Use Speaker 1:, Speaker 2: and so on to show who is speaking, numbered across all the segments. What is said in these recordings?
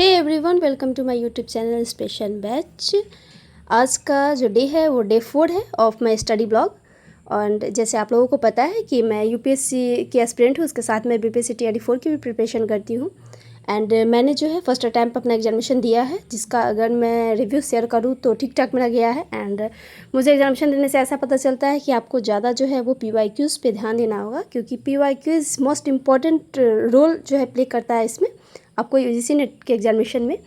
Speaker 1: Hey everyone, welcome to my YouTube channel special batch. आज का जो डे है वो डे 4 है ऑफ माय स्टडी ब्लॉग। और जैसे आप लोगों को पता है कि मैं यूपीएससी की एस्पिरेंट हूँ, उसके साथ मैं बीपीएससी टीआरडी 4 की भी प्रिपरेशन करती हूँ। एंड मैंने जो है फर्स्ट अटैम्प्ट अपना एग्जामिनेशन दिया है, जिसका अगर मैं रिव्यू शेयर करूँ तो ठीक ठाक मेरा गया है। एंड मुझे एग्जामिनेशन देने से ऐसा पता चलता है कि आपको ज़्यादा जो है वो PYQs पे ध्यान देना होगा, क्योंकि PYQs मोस्ट इम्पॉर्टेंट रोल जो है प्ले करता है इसमें आपको यूजीसी नेट के एग्जामिनेशन में।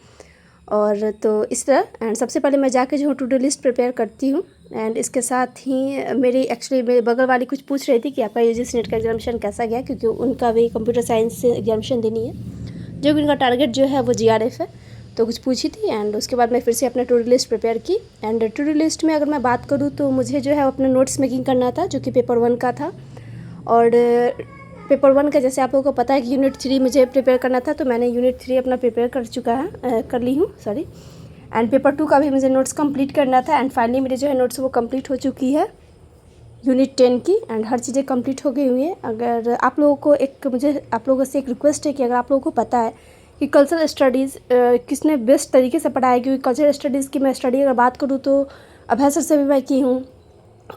Speaker 1: और तो इस तरह एंड सबसे पहले मैं जाके जो टू डू लिस्ट प्रिपेयर करती हूँ। एंड इसके साथ ही मेरे बगल वाली कुछ पूछ रही थी कि आपका यूजीसी नेट का एग्जामिनेशन कैसा गया, क्योंकि उनका भी कंप्यूटर साइंस से एग्जामिनेशन देनी है, जो कि उनका टारगेट जो है वो GRF है। तो कुछ पूछी थी एंड उसके बाद मैं फिर से अपना टू डू लिस्ट प्रिपेयर की। एंड टू डू लिस्ट में अगर मैं बात करूँ तो मुझे जो है अपना नोट्स मेकिंग करना था, जो कि पेपर 1 का था। और पेपर 1 का जैसे आप लोगों को पता है कि यूनिट 3 मुझे प्रिपेयर करना था, तो मैंने यूनिट 3 अपना प्रिपेयर कर ली हूँ सॉरी। एंड पेपर 2 का भी मुझे नोट्स कंप्लीट करना था। एंड फाइनली मेरे जो है नोट्स वो कंप्लीट हो चुकी है यूनिट 10 की। एंड हर चीज़ें कंप्लीट हो गई हुई है। अगर आप लोगों को आप लोगों से एक रिक्वेस्ट है कि अगर आप लोगों को पता है कि कल्चरल स्टडीज़ किसने बेस्ट तरीके से पढ़ाया, क्योंकि कल्चरल स्टडीज़ की मैं स्टडी अगर बात करूँ तो अभय सर से भी मैं की हूँ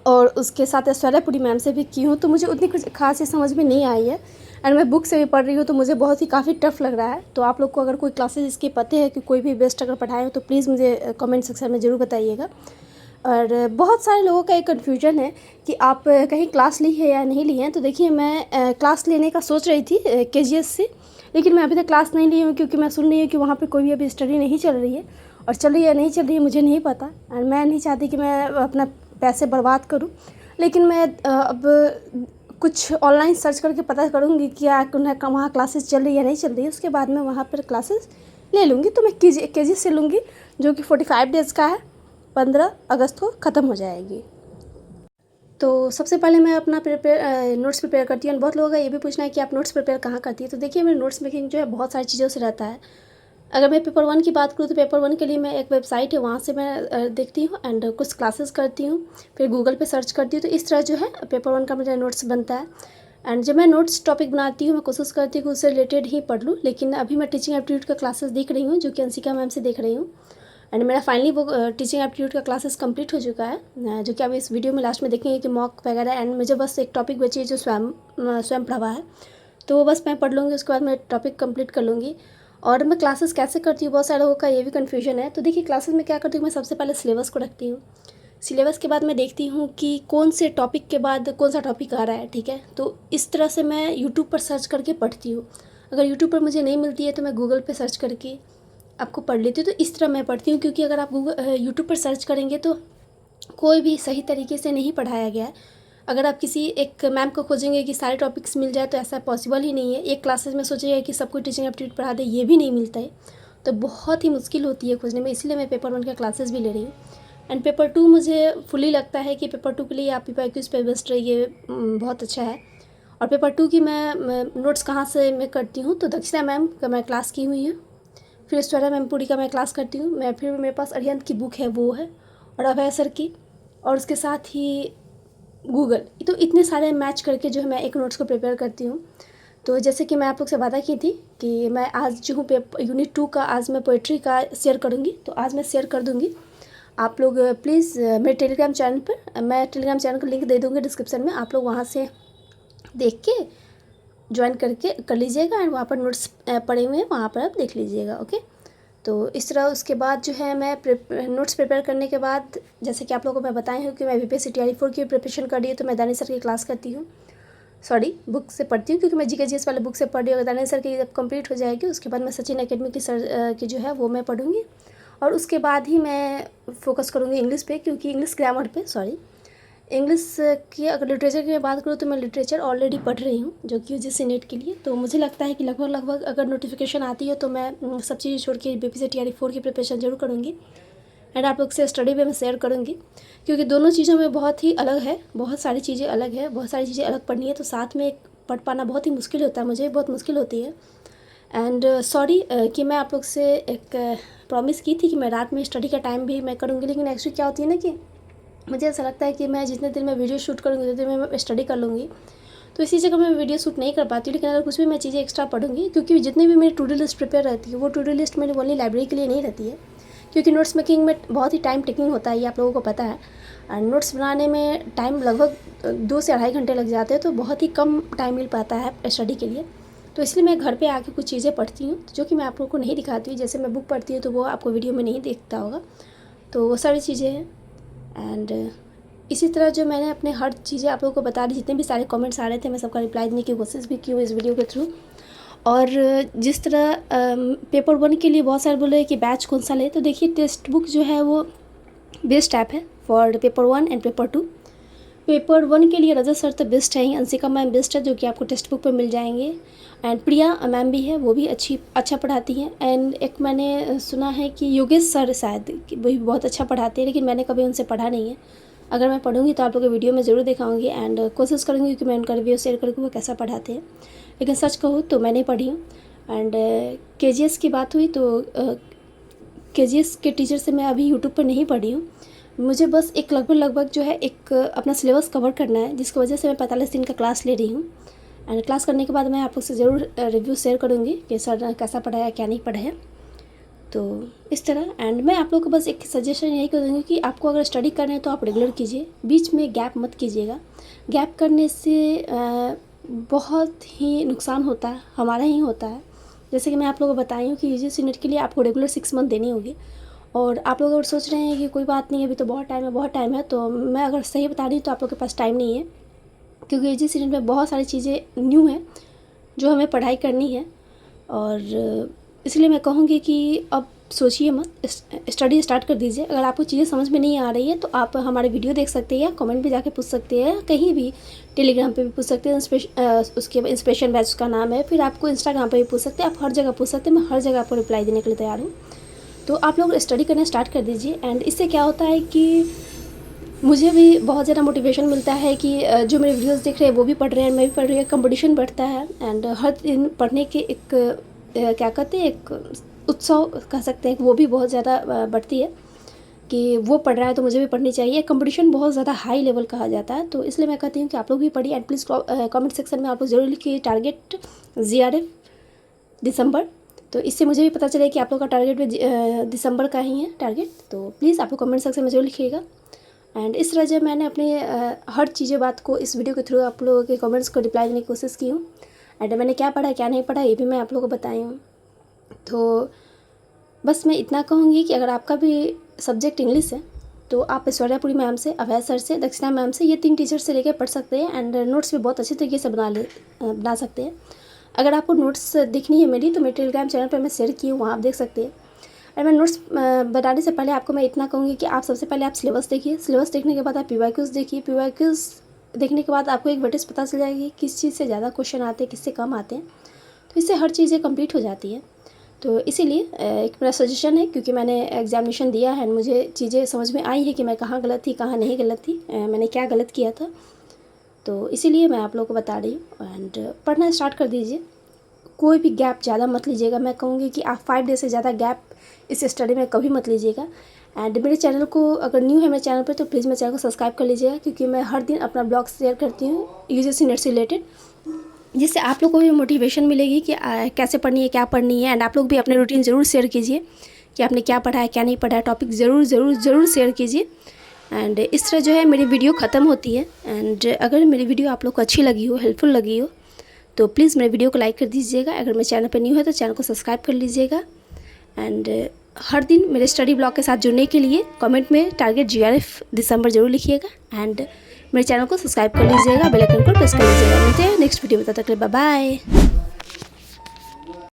Speaker 1: और उसके साथ ऐश्वर्यापुरी मैम से भी की हूँ, तो मुझे उतनी कुछ खास ये समझ में नहीं आई है। एंड मैं बुक से भी पढ़ रही हूँ, तो मुझे बहुत ही काफ़ी टफ लग रहा है। तो आप लोग को अगर कोई क्लासेस इसके पते हैं कि कोई भी बेस्ट अगर पढ़ाए हो तो प्लीज़ मुझे कमेंट सेक्शन में ज़रूर बताइएगा। और बहुत सारे लोगों का एक कन्फ्यूजन है कि आप कहीं क्लास ली है या नहीं ली है। तो देखिए, मैं क्लास लेने का सोच रही थी KGS से, लेकिन मैं अभी तक क्लास नहीं ली हूँ, क्योंकि मैं सुन रही हूँ कि वहाँ पे कोई भी अभी स्टडी नहीं चल रही है। और चल रही है या नहीं चल रही है मुझे नहीं पता, और मैं नहीं चाहती कि मैं अपना पैसे बर्बाद करूँ। लेकिन मैं अब कुछ ऑनलाइन सर्च करके पता करूँगी कि वहाँ क्लासेस चल रही है या नहीं चल रही है, उसके बाद मैं वहाँ पर क्लासेस ले लूँगी। तो मैं KGS से लूँगी, जो कि 45 डेज़ का है, 15 अगस्त को ख़त्म हो जाएगी। तो सबसे पहले मैं अपना नोट्स प्रिपेयर करती हूँ। बहुत लोगों का ये भी पूछना है कि आप नोट्स प्रिपेयर कहाँ करती है। तो देखिए, मेरे नोट्स मेकिंग जो है बहुत सारी चीज़ों से रहता है। अगर मैं पेपर 1 की बात करूँ तो पेपर 1 के लिए मैं एक वेबसाइट है, वहाँ से मैं देखती हूँ एंड कुछ क्लासेस करती हूँ, फिर गूगल पे सर्च करती हूँ। तो इस तरह जो है पेपर 1 का मेरा नोट्स बनता है। एंड जब मैं नोट्स टॉपिक बनाती हूँ, मैं कोशिश करती हूँ कि उससे रिलेटेड ही पढ़ लूँ। लेकिन अभी मैं टीचिंग एप्टीट्यूड का क्लासेस देख रही हूँ, जो कि अंशिका मैम से देख रही हूँ। एंड मेरा फाइनली वो टीचिंग एप्टीट्यूड का क्लासेस कंप्लीट हो चुका है, जो कि आप इस वीडियो में लास्ट में देखेंगे कि मॉक वगैरह। एंड मुझे बस एक टॉपिक बची है जो स्वयं प्रभा है, तो वो बस मैं पढ़ लूँगी, उसके बाद मैं टॉपिक कंप्लीट कर लूँगी। और मैं क्लासेस कैसे करती हूँ, बहुत सारे लोगों का ये भी कन्फ्यूजन है। तो देखिए, क्लासेस में क्या करती हूँ, मैं सबसे पहले सिलेबस को रखती हूँ। सिलेबस के बाद मैं देखती हूँ कि कौन से टॉपिक के बाद कौन सा टॉपिक आ रहा है, ठीक है। तो इस तरह से मैं यूट्यूब पर सर्च करके पढ़ती हूँ। अगर यूट्यूब पर मुझे नहीं मिलती है तो मैं गूगल पे सर्च करके आपको पढ़ लेती हूँ। तो इस तरह मैं पढ़ती हूँ, क्योंकि अगर आप यूट्यूब पर सर्च करेंगे तो कोई भी सही तरीके से नहीं पढ़ाया गया है। अगर आप किसी एक मैम को खोजेंगे कि सारे टॉपिक्स मिल जाए, तो ऐसा पॉसिबल ही नहीं है। एक क्लासेस में सोचिएगा कि सबको टीचिंग एप्टीट्यूड पढ़ा दे, ये भी नहीं मिलता है। तो बहुत ही मुश्किल होती है खोजने में, इसलिए मैं पेपर 1 का क्लासेस भी ले रही हूँ। एंड पेपर 2 मुझे फुली लगता है कि पेपर 2 के लिए आप PYQs पे बेस्ट रहिए, बहुत अच्छा है। और पेपर 2 की मैं नोट्स कहाँ से मैं करती हूँ, तो दक्षिणा मैम का मैं क्लास की हुई हूँ, फिर ऐश्वर्या मैम पूरी का मैं क्लास करती हूँ। फिर मेरे पास अरिहंत की बुक है, वो है, और अभय सर की, और उसके साथ ही गूगल। तो इतने सारे मैच करके जो है मैं एक नोट्स को प्रिपेयर करती हूँ। तो जैसे कि मैं आप लोग से वादा की थी कि मैं आज जो हूँ यूनिट 2 का आज मैं पोइट्री का शेयर करूँगी, तो आज मैं शेयर कर दूँगी। आप लोग प्लीज़ मेरे टेलीग्राम चैनल पर, मैं टेलीग्राम चैनल का लिंक दे दूँगी डिस्क्रिप्शन में, आप लोग वहाँ से देख के ज्वाइन करके कर लीजिएगा। एंड वहाँ पर नोट्स पड़े हुए हैं, वहाँ पर आप देख लीजिएगा, ओके। तो इस तरह उसके बाद जो है मैं नोट्स प्रिपेयर करने के बाद, जैसे कि आप लोगों को मैं बताई हूँ कि मैं BPSC TRD 4 की प्रिपरेशन कर रही हूँ, तो मैं दानिश सर की क्लास करती हूँ, सॉरी बुक से पढ़ती हूँ, क्योंकि मैं GKGS वाले बुक से पढ़ रही हूँ। दानिश सर की जब कंप्लीट हो जाएगी, उसके बाद मैं सचिन अकेडमी की सर की जो है वो मैं पढ़ूँगी। और उसके बाद ही मैं फोकस करूँगी इंग्लिश पे, क्योंकि इंग्लिश ग्रामर पे, सॉरी इंग्लिश की अगर लिटरेचर की बात करूँ तो मैं लिटरेचर ऑलरेडी पढ़ रही हूँ, जो कि यूजीसी नेट के लिए। तो मुझे लगता है कि लगभग अगर नोटिफिकेशन आती है तो मैं सब चीज़ छोड़ के BPSC TRD 4 की प्रिपरेशन जरूर करूँगी। एंड आप लोग से स्टडी भी मैं शेयर करूँगी, क्योंकि दोनों चीज़ों में बहुत ही अलग है, बहुत सारी चीज़ें अलग है, बहुत सारी चीज़ें अलग पढ़नी है, तो साथ में पढ़ पाना बहुत ही मुश्किल होता है, मुझे बहुत मुश्किल होती है। एंड सॉरी कि मैं आप लोग से एक प्रॉमिस की थी कि मैं रात में स्टडी का टाइम भी मैं करूँगी, लेकिन एक्चुअली क्या होती है ना कि मुझे ऐसा लगता है कि मैं जितने देर में वीडियो शूट करूँगी उतने देर में मैं स्टडी कर लूँगी। तो इसी जगह मैं वीडियो शूट नहीं कर पाती हूँ। लेकिन अगर कुछ भी मैं चीज़ें एक्स्ट्रा पढ़ूंगी, क्योंकि जितनी भी मेरी टू डू लिस्ट प्रिपेयर रहती है वो टू डू लिस्ट मेरी ओनली लाइब्रेरी के लिए नहीं रहती है, क्योंकि नोट्स मेकिंग में बहुत ही टाइम टेकिंग होता है, ये आप लोगों को पता है। और नोट्स बनाने में टाइम लगभग 2 से 2.5 घंटे लग जाते हैं, तो बहुत ही कम टाइम मिल पाता है स्टडी के लिए। तो इसलिए मैं घर पे आके कुछ चीज़ें पढ़ती हूँ जो कि मैं आप लोगों को नहीं दिखाती हूँ। जैसे मैं बुक पढ़ती हूँ तो वो आपको वीडियो में नहीं दिखता होगा, तो वो सारी चीज़ें हैं। एंड इसी तरह जो मैंने अपने हर चीज़ें आप लोगों को बता दी, जितने भी सारे कमेंट्स आ रहे थे मैं सबका रिप्लाई देने की कोशिश भी की हूँ इस वीडियो के थ्रू। और जिस तरह पेपर 1 के लिए बहुत सारे बोल रहे हैं कि बैच कौन सा ले, तो देखिए टेक्स्ट बुक जो है वो बेस्ट ऐप है for paper 1 and paper 2। Paper 1 के लिए रजत सर तो बेस्ट है ही, अंशिका मैम बेस्ट है जो कि आपको टेक्स्ट बुक पर मिल जाएंगे। एंड प्रिया मैम भी है, वो भी अच्छा पढ़ाती हैं। एंड एक मैंने सुना है कि योगेश सर शायद वो भी बहुत अच्छा पढ़ाते हैं, लेकिन मैंने कभी उनसे पढ़ा नहीं है। अगर मैं पढ़ूंगी तो आप लोगों के वीडियो में ज़रूर दिखाऊंगी एंड कोशिश करूंगी कि मैं उनका रिव्यू शेयर करूँ वो कैसा पढ़ाते हैं। लेकिन सच कहूँ तो मैं नहीं पढ़ी हूँ। एंड KGS की बात हुई तो KGS के टीचर से मैं अभी यूट्यूब पर नहीं पढ़ी हूँ। मुझे बस एक लगभग जो है एक अपना सिलेबस कवर करना है, जिसकी वजह से मैं 45 दिन का क्लास ले रही हूँ। एंड क्लास करने के बाद मैं आप लोग से ज़रूर रिव्यू शेयर करूँगी कि सर कैसा पढ़ाया क्या नहीं पढ़ाया, तो इस तरह। एंड मैं आप लोग को बस एक सजेशन यही करूँगी कि आपको अगर स्टडी करना है तो आप रेगुलर कीजिए, बीच में गैप मत कीजिएगा। गैप करने से बहुत ही नुकसान होता है, हमारा ही होता है। जैसे कि मैं आप लोगों को बताई हूँ कि UGC नेट के लिए आपको रेगुलर 6 मंथ देनी होगी। और आप लोग अगर सोच रहे हैं कि कोई बात नहीं अभी तो बहुत टाइम है, तो मैं अगर सही बता रही हूँ तो आप लोग के पास टाइम नहीं है, क्योंकि UGC नेट में बहुत सारी चीज़ें न्यू हैं जो हमें पढ़ाई करनी है। और इसलिए मैं कहूँगी कि अब सोचिए मत, स्टडी स्टार्ट कर दीजिए। अगर आपको चीज़ें समझ में नहीं आ रही है तो आप हमारे वीडियो देख सकते हैं या कमेंट भी जाके पूछ सकते हैं, कहीं भी टेलीग्राम पे भी पूछ सकते हैं, उसके इंस्पिरेशन बैच का नाम है। फिर आपको इंस्टाग्राम पे भी पूछ सकते हैं, आप हर जगह पूछ सकते हैं, मैं हर जगह आपको रिप्लाई देने के लिए तैयार हूँ। तो आप लोग स्टडी करना स्टार्ट कर दीजिए। एंड इससे क्या होता है कि मुझे भी बहुत ज़्यादा मोटिवेशन मिलता है कि जो मेरे वीडियोस देख रहे हैं वो भी पढ़ रहे हैं, मैं भी पढ़ रही हूँ, कंपटीशन बढ़ता है। एंड हर दिन पढ़ने के एक क्या कहते हैं, एक उत्सव कह सकते हैं, वो भी बहुत ज़्यादा बढ़ती है कि वो पढ़ रहा है तो मुझे भी पढ़नी चाहिए। कंपटीशन बहुत ज़्यादा हाई लेवल कहा जाता है, तो इसलिए मैं कहती हूँ कि आप लोग भी पढ़िए। एंड प्लीज़ कमेंट सेक्शन में आप लोग ज़रूर लिखिए टारगेट GRF दिसंबर, तो इससे मुझे भी पता चले कि आप लोग का टारगेट भी दिसंबर का ही है टारगेट। तो प्लीज़ आप लोग कमेंट सेक्शन में ज़रूर लिखिएगा। एंड इस तरह जब मैंने अपने हर चीज़ें बात को इस वीडियो के थ्रू आप लोगों के कमेंट्स को रिप्लाई देने की कोशिश की हूँ। एंड मैंने क्या पढ़ा क्या नहीं पढ़ा ये भी मैं आप लोगों को बताई हूँ। तो बस मैं इतना कहूँगी कि अगर आपका भी सब्जेक्ट इंग्लिश है तो आप ऐश्वर्यापुरी मैम से, अभय सर से, दक्षिणा मैम से, ये 3 टीचर से लेकर पढ़ सकते हैं। एंड नोट्स भी बहुत अच्छे तरीके से बना सकते हैं। अगर आपको नोट्स देखनी है मेरी तो मेरे टेलीग्राम चैनल पर मैं शेयर की हूँ, वहाँ आप देख सकते हैं। और मैं नोट्स बनाने से पहले आपको मैं इतना कहूँगी कि आप सबसे पहले आप सिलेबस देखिए। सिलेबस देखने के बाद आप PYQs देखिए। PYQs देखने के बाद आपको एक वेटेज पता चल जाएगी किस चीज़ से ज़्यादा क्वेश्चन आते हैं, किससे कम आते हैं, तो इससे हर चीज़ें कंप्लीट हो जाती है। तो इसीलिए एक मेरा सजेशन है, क्योंकि मैंने एग्जामिनेशन दिया है, मुझे चीज़ें समझ में आई है कि मैं कहाँ गलत थी कहाँ नहीं गलत थी, मैंने क्या गलत किया था, तो इसीलिए मैं आप लोगों को बता रही हूँ। एंड पढ़ना स्टार्ट कर दीजिए, कोई भी गैप ज़्यादा मत लीजिएगा। मैं कहूँगी कि आप 5 डेज से ज़्यादा गैप इस स्टडी में कभी मत लीजिएगा। एंड मेरे चैनल को अगर न्यू है मेरे चैनल पर तो प्लीज़ मेरे चैनल को सब्सक्राइब कर लीजिएगा, क्योंकि मैं हर दिन अपना ब्लॉग शेयर करती हूँ UGC नेट से रिलेटेड, जिससे आप लोग को भी मोटिवेशन मिलेगी कि कैसे पढ़नी है क्या पढ़नी है। एंड आप लोग भी अपने रूटीन ज़रूर शेयर कीजिए कि आपने क्या पढ़ा है क्या नहीं पढ़ा है, टॉपिक ज़रूर शेयर कीजिए। एंड इस तरह जो है मेरी वीडियो ख़त्म होती है। एंड अगर मेरी वीडियो आप लोग को अच्छी लगी हो, हेल्पफुल लगी हो, तो प्लीज़ मेरे वीडियो को लाइक कर दीजिएगा। अगर मेरे चैनल पर न्यू है तो चैनल को सब्सक्राइब कर लीजिएगा। एंड हर दिन मेरे स्टडी ब्लॉग के साथ जुड़ने के लिए कमेंट में टारगेट GRF दिसंबर ज़रूर लिखिएगा। एंड मेरे चैनल को सब्सक्राइब कर लीजिएगा, बेल आइकन को प्रेस कर लीजिएगा। मिलते हैं नेक्स्ट वीडियो में, तब तक के लिए बाय बाय।